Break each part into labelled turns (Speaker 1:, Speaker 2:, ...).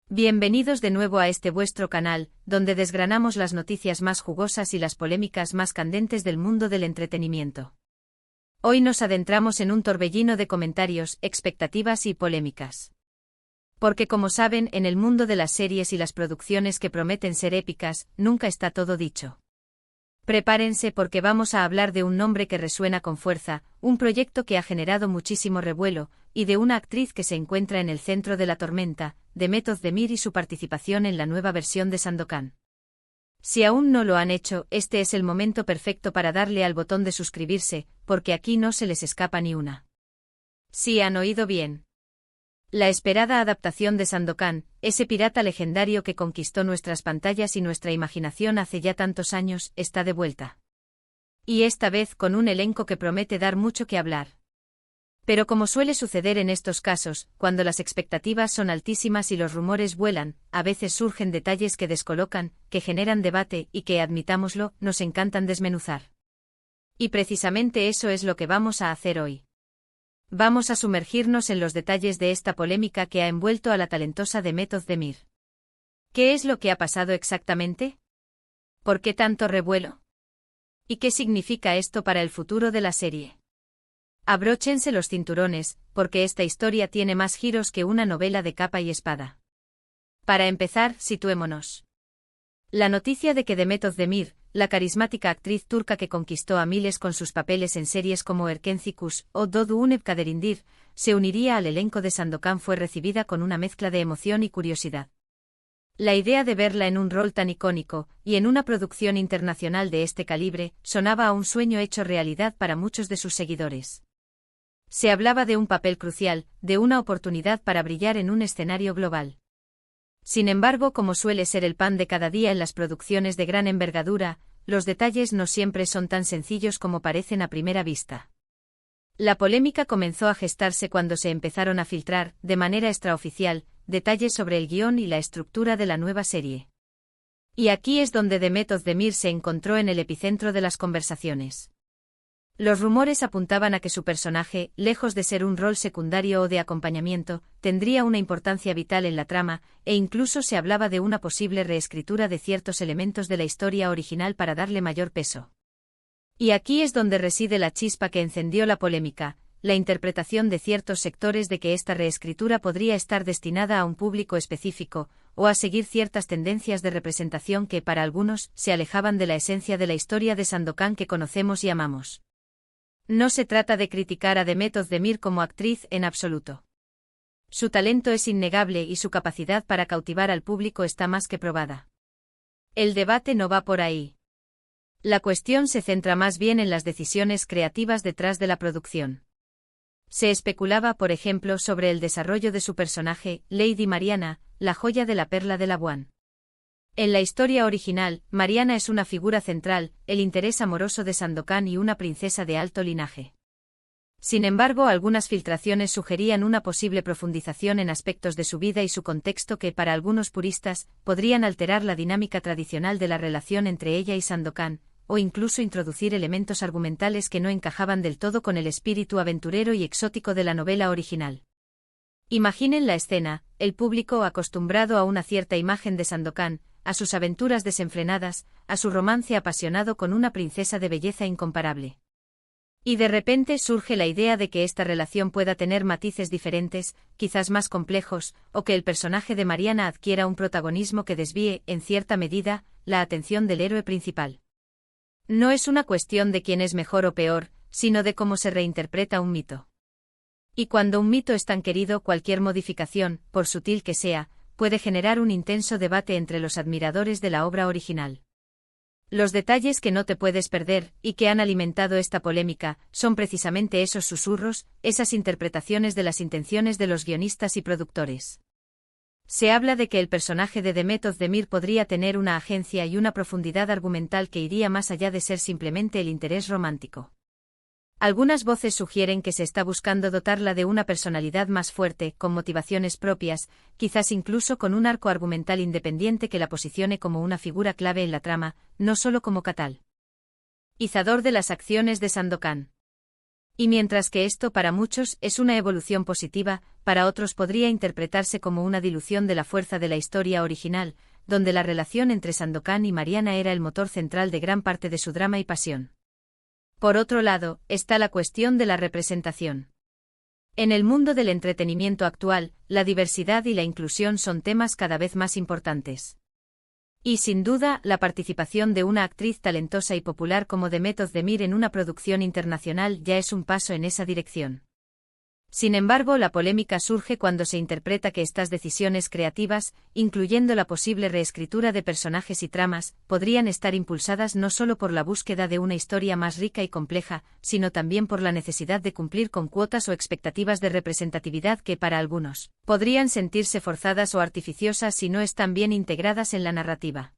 Speaker 1: Bienvenidos de nuevo a este vuestro canal, donde desgranamos las noticias más jugosas y las polémicas más candentes del mundo del entretenimiento. Hoy nos adentramos en un torbellino de comentarios, expectativas y polémicas. Porque como saben, en el mundo de las series y las producciones que prometen ser épicas, nunca está todo dicho. Prepárense porque vamos a hablar de un nombre que resuena con fuerza, un proyecto que ha generado muchísimo revuelo, y de una actriz que se encuentra en el centro de la tormenta, Demet Özdemir y su participación en la nueva versión de Sandokan. Si aún no lo han hecho, este es el momento perfecto para darle al botón de suscribirse, porque aquí no se les escapa ni una. Sí han oído bien. La esperada adaptación de Sandokan, ese pirata legendario que conquistó nuestras pantallas y nuestra imaginación hace ya tantos años, está de vuelta. Y esta vez con un elenco que promete dar mucho que hablar. Pero como suele suceder en estos casos, cuando las expectativas son altísimas y los rumores vuelan, a veces surgen detalles que descolocan, que generan debate y que, admitámoslo, nos encantan desmenuzar. Y precisamente eso es lo que vamos a hacer hoy. Vamos a sumergirnos en los detalles de esta polémica que ha envuelto a la talentosa Demet Özdemir. ¿Qué es lo que ha pasado exactamente? ¿Por qué tanto revuelo? ¿Y qué significa esto para el futuro de la serie? Abróchense los cinturones, porque esta historia tiene más giros que una novela de capa y espada. Para empezar, situémonos. La noticia de que Demet Özdemir, la carismática actriz turca que conquistó a miles con sus papeles en series como Erkenci o Doğu Unep Kaderindir, se uniría al elenco de Sandokan fue recibida con una mezcla de emoción y curiosidad. La idea de verla en un rol tan icónico, y en una producción internacional de este calibre, sonaba a un sueño hecho realidad para muchos de sus seguidores. Se hablaba de un papel crucial, de una oportunidad para brillar en un escenario global. Sin embargo, como suele ser el pan de cada día en las producciones de gran envergadura, los detalles no siempre son tan sencillos como parecen a primera vista. La polémica comenzó a gestarse cuando se empezaron a filtrar, de manera extraoficial, detalles sobre el guión y la estructura de la nueva serie. Y aquí es donde Demet Özdemir se encontró en el epicentro de las conversaciones. Los rumores apuntaban a que su personaje, lejos de ser un rol secundario o de acompañamiento, tendría una importancia vital en la trama, e incluso se hablaba de una posible reescritura de ciertos elementos de la historia original para darle mayor peso. Y aquí es donde reside la chispa que encendió la polémica, la interpretación de ciertos sectores de que esta reescritura podría estar destinada a un público específico, o a seguir ciertas tendencias de representación que para algunos se alejaban de la esencia de la historia de Sandokan que conocemos y amamos. No se trata de criticar a Demet Özdemir como actriz en absoluto. Su talento es innegable y su capacidad para cautivar al público está más que probada. El debate no va por ahí. La cuestión se centra más bien en las decisiones creativas detrás de la producción. Se especulaba, por ejemplo, sobre el desarrollo de su personaje, Lady Mariana, la joya de la perla de Labuan. En la historia original, Mariana es una figura central, el interés amoroso de Sandokan y una princesa de alto linaje. Sin embargo, algunas filtraciones sugerían una posible profundización en aspectos de su vida y su contexto que, para algunos puristas, podrían alterar la dinámica tradicional de la relación entre ella y Sandokan, o incluso introducir elementos argumentales que no encajaban del todo con el espíritu aventurero y exótico de la novela original. Imaginen la escena, el público acostumbrado a una cierta imagen de Sandokan, a sus aventuras desenfrenadas, a su romance apasionado con una princesa de belleza incomparable. Y de repente surge la idea de que esta relación pueda tener matices diferentes, quizás más complejos, o que el personaje de Mariana adquiera un protagonismo que desvíe, en cierta medida, la atención del héroe principal. No es una cuestión de quién es mejor o peor, sino de cómo se reinterpreta un mito. Y cuando un mito es tan querido, cualquier modificación, por sutil que sea, puede generar un intenso debate entre los admiradores de la obra original. Los detalles que no te puedes perder, y que han alimentado esta polémica, son precisamente esos susurros, esas interpretaciones de las intenciones de los guionistas y productores. Se habla de que el personaje de Demet Özdemir podría tener una agencia y una profundidad argumental que iría más allá de ser simplemente el interés romántico. Algunas voces sugieren que se está buscando dotarla de una personalidad más fuerte, con motivaciones propias, quizás incluso con un arco argumental independiente que la posicione como una figura clave en la trama, no solo como catalizador de las acciones de Sandokan. Y mientras que esto para muchos es una evolución positiva, para otros podría interpretarse como una dilución de la fuerza de la historia original, donde la relación entre Sandokan y Mariana era el motor central de gran parte de su drama y pasión. Por otro lado, está la cuestión de la representación. En el mundo del entretenimiento actual, la diversidad y la inclusión son temas cada vez más importantes. Y sin duda, la participación de una actriz talentosa y popular como Demet Özdemir en una producción internacional ya es un paso en esa dirección. Sin embargo, la polémica surge cuando se interpreta que estas decisiones creativas, incluyendo la posible reescritura de personajes y tramas, podrían estar impulsadas no solo por la búsqueda de una historia más rica y compleja, sino también por la necesidad de cumplir con cuotas o expectativas de representatividad que, para algunos, podrían sentirse forzadas o artificiosas si no están bien integradas en la narrativa.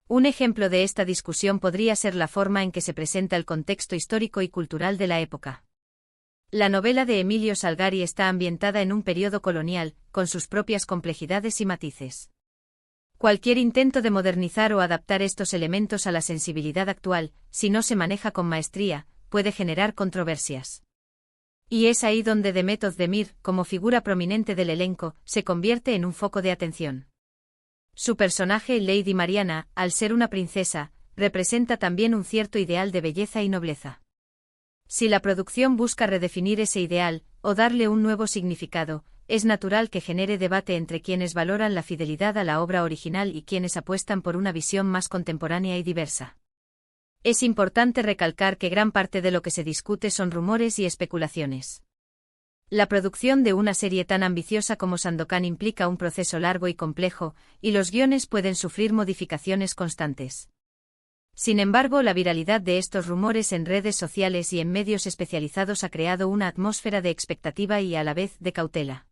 Speaker 1: Un ejemplo de esta discusión podría ser la forma en que se presenta el contexto histórico y cultural de la época. La novela de Emilio Salgari está ambientada en un periodo colonial, con sus propias complejidades y matices. Cualquier intento de modernizar o adaptar estos elementos a la sensibilidad actual, si no se maneja con maestría, puede generar controversias. Y es ahí donde Demet Özdemir, como figura prominente del elenco, se convierte en un foco de atención. Su personaje, Lady Mariana, al ser una princesa, representa también un cierto ideal de belleza y nobleza. Si la producción busca redefinir ese ideal, o darle un nuevo significado, es natural que genere debate entre quienes valoran la fidelidad a la obra original y quienes apuestan por una visión más contemporánea y diversa. Es importante recalcar que gran parte de lo que se discute son rumores y especulaciones. La producción de una serie tan ambiciosa como Sandokan implica un proceso largo y complejo, y los guiones pueden sufrir modificaciones constantes. Sin embargo, la viralidad de estos rumores en redes sociales y en medios especializados ha creado una atmósfera de expectativa y a la vez de cautela.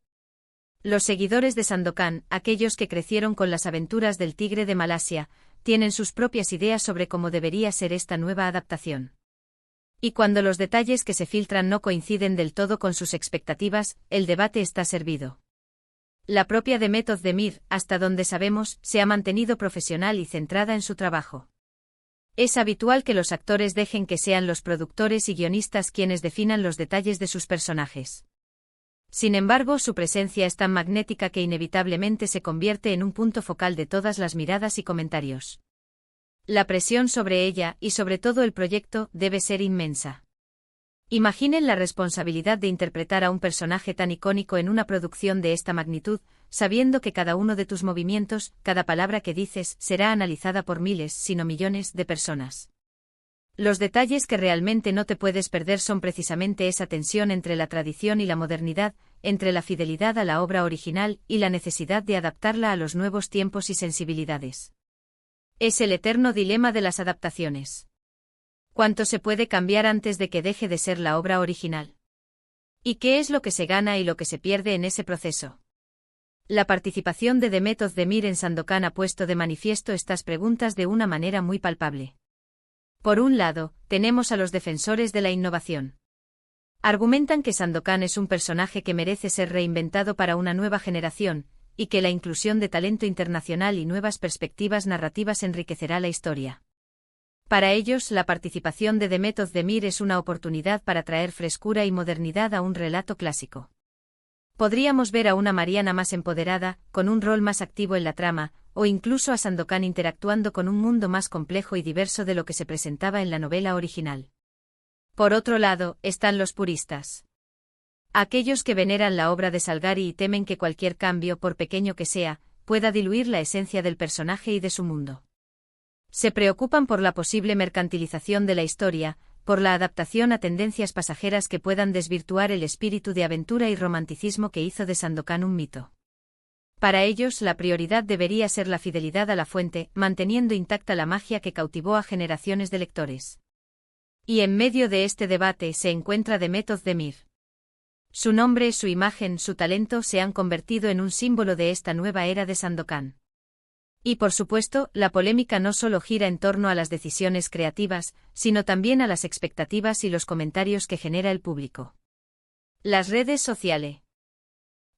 Speaker 1: Los seguidores de Sandokan, aquellos que crecieron con las aventuras del tigre de Malasia, tienen sus propias ideas sobre cómo debería ser esta nueva adaptación. Y cuando los detalles que se filtran no coinciden del todo con sus expectativas, el debate está servido. La propia Demet Özdemir, hasta donde sabemos, se ha mantenido profesional y centrada en su trabajo. Es habitual que los actores dejen que sean los productores y guionistas quienes definan los detalles de sus personajes. Sin embargo, su presencia es tan magnética que inevitablemente se convierte en un punto focal de todas las miradas y comentarios. La presión sobre ella, y sobre todo el proyecto, debe ser inmensa. Imaginen la responsabilidad de interpretar a un personaje tan icónico en una producción de esta magnitud, sabiendo que cada uno de tus movimientos, cada palabra que dices, será analizada por miles, si no millones, de personas. Los detalles que realmente no te puedes perder son precisamente esa tensión entre la tradición y la modernidad, entre la fidelidad a la obra original y la necesidad de adaptarla a los nuevos tiempos y sensibilidades. Es el eterno dilema de las adaptaciones. ¿Cuánto se puede cambiar antes de que deje de ser la obra original? ¿Y qué es lo que se gana y lo que se pierde en ese proceso? La participación de Demet Özdemir en Sandokan ha puesto de manifiesto estas preguntas de una manera muy palpable. Por un lado, tenemos a los defensores de la innovación. Argumentan que Sandokan es un personaje que merece ser reinventado para una nueva generación, y que la inclusión de talento internacional y nuevas perspectivas narrativas enriquecerá la historia. Para ellos, la participación de Demet Özdemir es una oportunidad para traer frescura y modernidad a un relato clásico. Podríamos ver a una Mariana más empoderada, con un rol más activo en la trama, o incluso a Sandokan interactuando con un mundo más complejo y diverso de lo que se presentaba en la novela original. Por otro lado, están los puristas. Aquellos que veneran la obra de Salgari y temen que cualquier cambio, por pequeño que sea, pueda diluir la esencia del personaje y de su mundo. Se preocupan por la posible mercantilización de la historia, por la adaptación a tendencias pasajeras que puedan desvirtuar el espíritu de aventura y romanticismo que hizo de Sandokan un mito. Para ellos, la prioridad debería ser la fidelidad a la fuente, manteniendo intacta la magia que cautivó a generaciones de lectores. Y en medio de este debate se encuentra Demet Özdemir. Su nombre, su imagen, su talento se han convertido en un símbolo de esta nueva era de Sandokan. Y por supuesto, la polémica no solo gira en torno a las decisiones creativas, sino también a las expectativas y los comentarios que genera el público. Las redes sociales.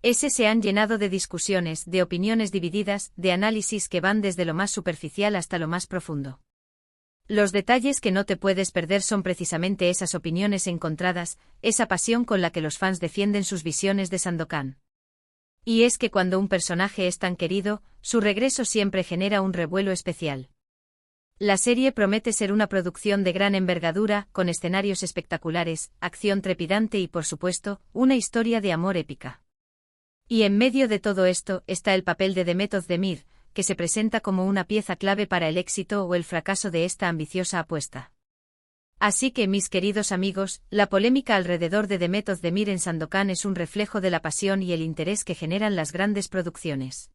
Speaker 1: Se han llenado de discusiones, de opiniones divididas, de análisis que van desde lo más superficial hasta lo más profundo. Los detalles que no te puedes perder son precisamente esas opiniones encontradas, esa pasión con la que los fans defienden sus visiones de Sandokan. Y es que cuando un personaje es tan querido, su regreso siempre genera un revuelo especial. La serie promete ser una producción de gran envergadura, con escenarios espectaculares, acción trepidante y, por supuesto, una historia de amor épica. Y en medio de todo esto está el papel de Demet Özdemir, que se presenta como una pieza clave para el éxito o el fracaso de esta ambiciosa apuesta. Así que, mis queridos amigos, la polémica alrededor de Demet Özdemir en Sandokan es un reflejo de la pasión y el interés que generan las grandes producciones.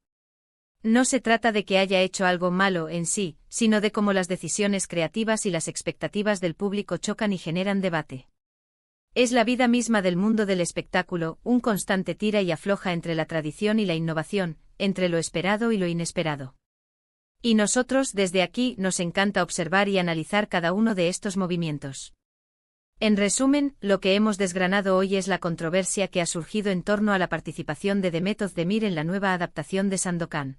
Speaker 1: No se trata de que haya hecho algo malo en sí, sino de cómo las decisiones creativas y las expectativas del público chocan y generan debate. Es la vida misma del mundo del espectáculo, un constante tira y afloja entre la tradición y la innovación, entre lo esperado y lo inesperado. Y nosotros desde aquí nos encanta observar y analizar cada uno de estos movimientos. En resumen, lo que hemos desgranado hoy es la controversia que ha surgido en torno a la participación de Demet Özdemir en la nueva adaptación de Sandokan.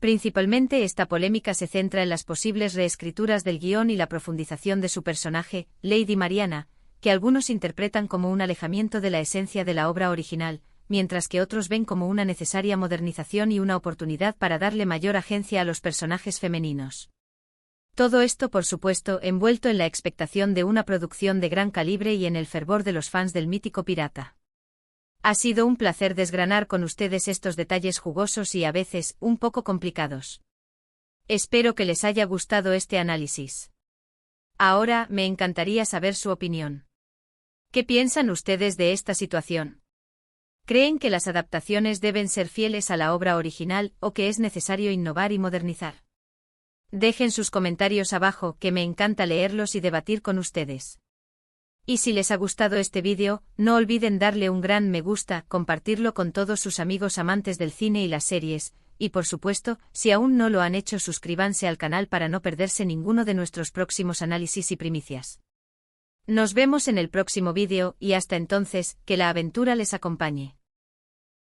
Speaker 1: Principalmente esta polémica se centra en las posibles reescrituras del guión y la profundización de su personaje, Lady Mariana, que algunos interpretan como un alejamiento de la esencia de la obra original, mientras que otros ven como una necesaria modernización y una oportunidad para darle mayor agencia a los personajes femeninos. Todo esto, por supuesto, envuelto en la expectación de una producción de gran calibre y en el fervor de los fans del mítico pirata. Ha sido un placer desgranar con ustedes estos detalles jugosos y a veces un poco complicados. Espero que les haya gustado este análisis. Ahora me encantaría saber su opinión. ¿Qué piensan ustedes de esta situación? ¿Creen que las adaptaciones deben ser fieles a la obra original o que es necesario innovar y modernizar? Dejen sus comentarios abajo, que me encanta leerlos y debatir con ustedes. Y si les ha gustado este vídeo, no olviden darle un gran me gusta, compartirlo con todos sus amigos amantes del cine y las series, y por supuesto, si aún no lo han hecho, suscríbanse al canal para no perderse ninguno de nuestros próximos análisis y primicias. Nos vemos en el próximo vídeo y hasta entonces, que la aventura les acompañe.